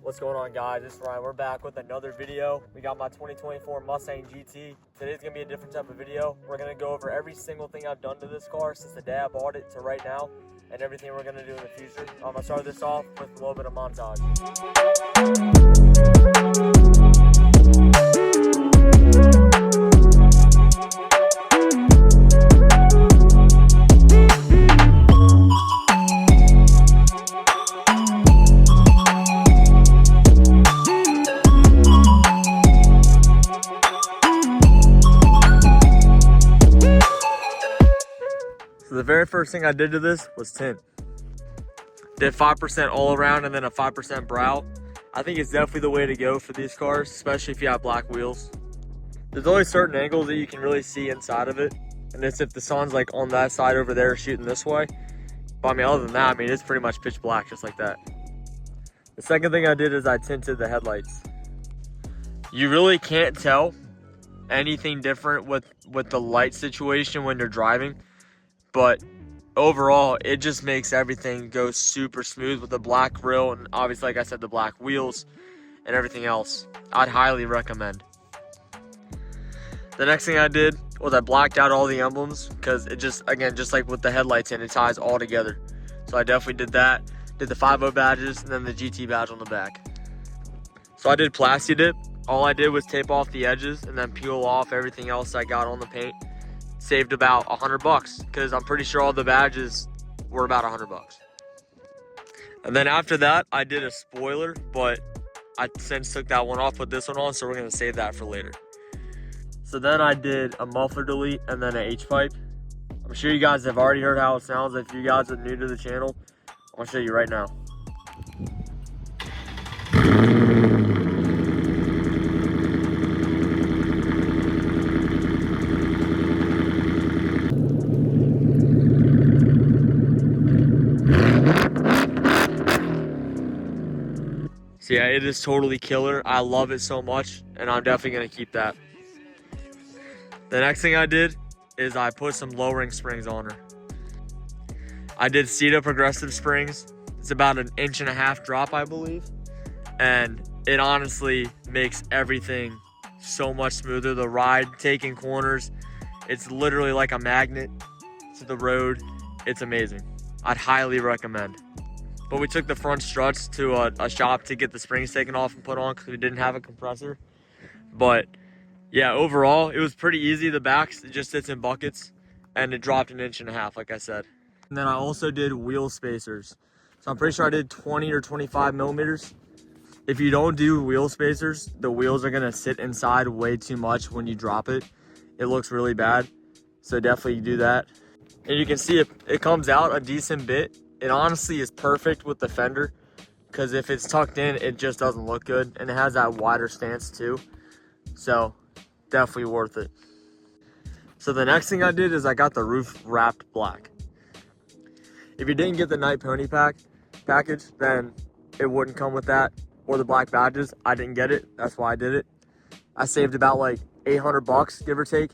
What's going on, guys? It's Ryan. We're back with another video. We got my 2024 Mustang GT. Today's gonna be a different type of video. We're gonna go over every single thing I've done to this car since the day I bought it to right now, and everything we're gonna do in the future. I'm gonna start this off with a little bit of montage. So the very first thing I did to this was tint. Did 5% all around and then a 5% brow. I think it's definitely the way to go for these cars, especially if you have black wheels. There's only certain angles that you can really see inside of it, and it's if the sun's like on that side over there shooting this way. But I mean, other than that, I mean, it's pretty much pitch black just like that. The second thing I did is I tinted the headlights. You really can't tell anything different with the light situation when you're driving. But overall, it just makes everything go super smooth with the black grille and obviously, like I said, the black wheels and everything else. I'd highly recommend. The next thing I did was I blacked out all the emblems because it just, again, just like with the headlights in, it ties all together. So I definitely did that. Did the 5.0 badges and then the GT badge on the back. So I did Plasti Dip. All I did was tape off the edges and then peel off everything else I got on the paint. Saved about $100 because I'm pretty sure all the badges were about $100. And then after that, I did a spoiler, but I since took that one off, put this one on, so we're gonna save that for later. So then I did a muffler delete and then an H-pipe. I'm sure you guys have already heard how it sounds. If you guys are new to the channel, I'll show you right now. So yeah, it is totally killer. I love it so much, and I'm definitely gonna keep that. The next thing I did is I put some lowering springs on her. I did Cedar progressive springs. It's about 1.5 inch drop, I believe. And it honestly makes everything so much smoother. The ride, taking corners, it's literally like a magnet to the road. It's amazing. I'd highly recommend. But we took the front struts to a shop to get the springs taken off and put on because we didn't have a compressor. But yeah, overall, it was pretty easy. The backs, it just sits in buckets, and it dropped 1.5 inches, like I said. And then I also did wheel spacers. So I'm pretty sure I did 20 or 25 millimeters. If you don't do wheel spacers, the wheels are gonna sit inside way too much when you drop it. It looks really bad. So definitely do that. And you can see it comes out a decent bit. It honestly is perfect with the fender because if it's tucked in, it just doesn't look good. And it has that wider stance too. So definitely worth it. So the next thing I did is I got the roof wrapped black. If you didn't get the Night Pony package, then it wouldn't come with that or the black badges. I didn't get it. That's why I did it. I saved about like $800, give or take.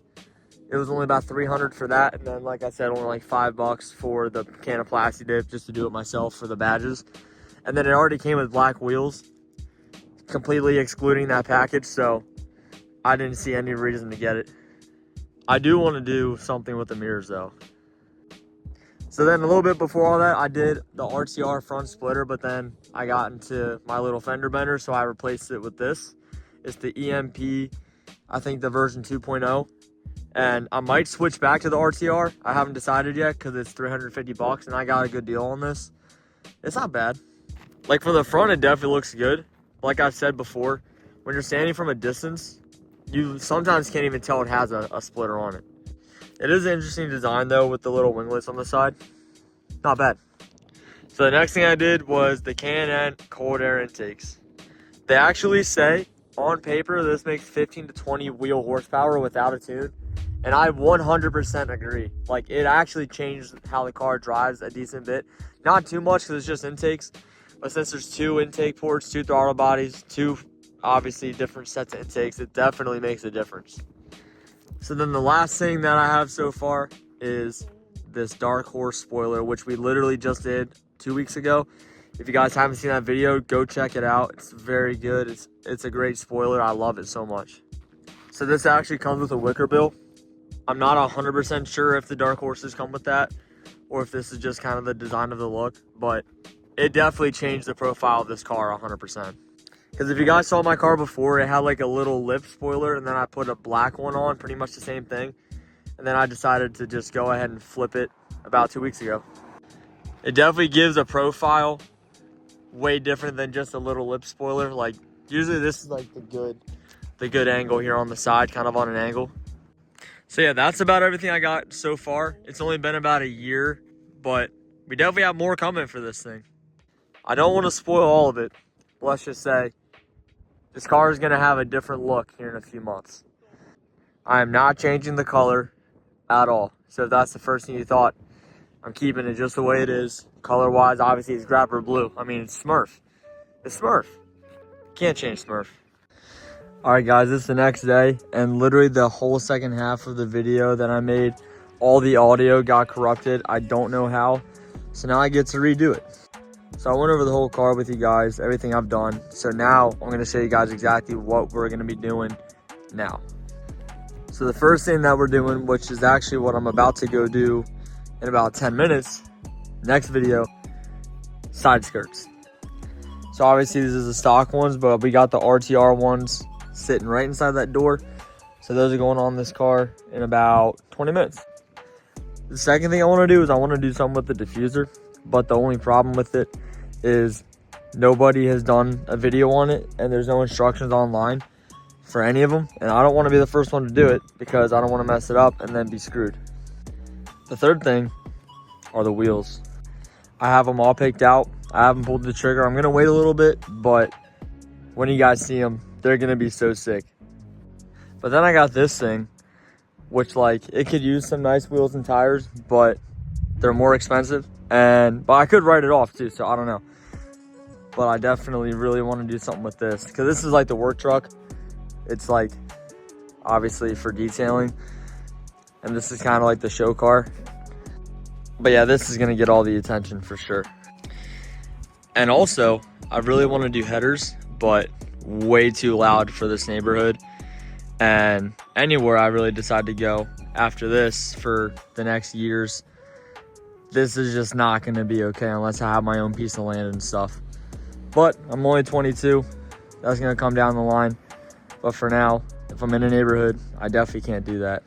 It was only about $300 for that, and then like I said, only like $5 for the can of Plasti Dip just to do it myself for the badges. And then it already came with black wheels, completely excluding that package, so I didn't see any reason to get it. I do want to do something with the mirrors though. So then a little bit before all that, I did the RTR front splitter, but then I got into my little fender bender, so I replaced it with this. It's the EMP, I think the version 2.0. And I might switch back to the RTR. I haven't decided yet because it's $350 and I got a good deal on this. It's not bad. Like from the front, it definitely looks good. Like I've said before, when you're standing from a distance, you sometimes can't even tell it has a splitter on it. It is an interesting design though with the little winglets on the side. Not bad. So the next thing I did was the K&N cold air intakes. They actually say on paper this makes 15 to 20 wheel horsepower without a tune. And I 100% agree. Like, it actually changed how the car drives a decent bit. Not too much because it's just intakes. But since there's 2 intake ports, 2 throttle bodies, 2 obviously different sets of intakes, it definitely makes a difference. So then the last thing that I have so far is this Dark Horse spoiler, which we literally just did 2 weeks ago. If you guys haven't seen that video, go check it out. It's very good. It's a great spoiler. I love it so much. So this actually comes with a wicker bill. I'm not 100% sure if the dark horses come with that or if this is just kind of the design of the look, but it definitely changed the profile of this car 100%. Because if you guys saw my car before, it had like a little lip spoiler, and then I put a black one on, pretty much the same thing. And then I decided to just go ahead and flip it about 2 weeks ago. It definitely gives a profile way different than just a little lip spoiler. Like usually this is like the good angle here on the side, kind of on an angle. So yeah, that's about everything I got so far. It's only been about a year, but we definitely have more coming for this thing. I don't want to spoil all of it. Let's just say this car is going to have a different look here in a few months. I am not changing the color at all. So if that's the first thing you thought, I'm keeping it just the way it is. Color-wise, obviously it's grabber blue. I mean, it's Smurf. It's Smurf. Can't change Smurf. All right, guys, it's the next day, and literally the whole second half of the video that I made, all the audio got corrupted. I don't know how, so now I get to redo it. So I went over the whole car with you guys, everything I've done. So now I'm gonna show you guys exactly what we're gonna be doing now. So the first thing that we're doing, which is actually what I'm about to go do in about 10 minutes, next video, side skirts. So obviously these are the stock ones, but we got the RTR ones sitting right inside that door. So those are going on this car in about 20 minutes. The second thing I want to do is I want to do something with the diffuser, but the only problem with it is nobody has done a video on it and there's no instructions online for any of them, and I don't want to be the first one to do it because I don't want to mess it up and then be screwed. The third thing are the wheels. I have them all picked out. I haven't pulled the trigger. I'm gonna wait a little bit, but when you guys see them, they're gonna be so sick. But then I got this thing, which like it could use some nice wheels and tires, but they're more expensive. But I could write it off too, so I don't know. But I definitely really want to do something with this because this is like the work truck. It's like obviously for detailing, and this is kind of like the show car. But yeah, this is gonna get all the attention for sure. And also, I really want to do headers, but way too loud for this neighborhood. And anywhere I really decide to go after this for the next years, this is just not going to be okay unless I have my own piece of land and stuff. But I'm only 22. That's going to come down the line. But for now, if I'm in a neighborhood, I definitely can't do that.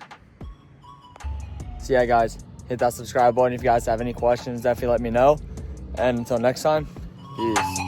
So yeah, guys, hit that subscribe button. If you guys have any questions, definitely let me know. And until next time, peace.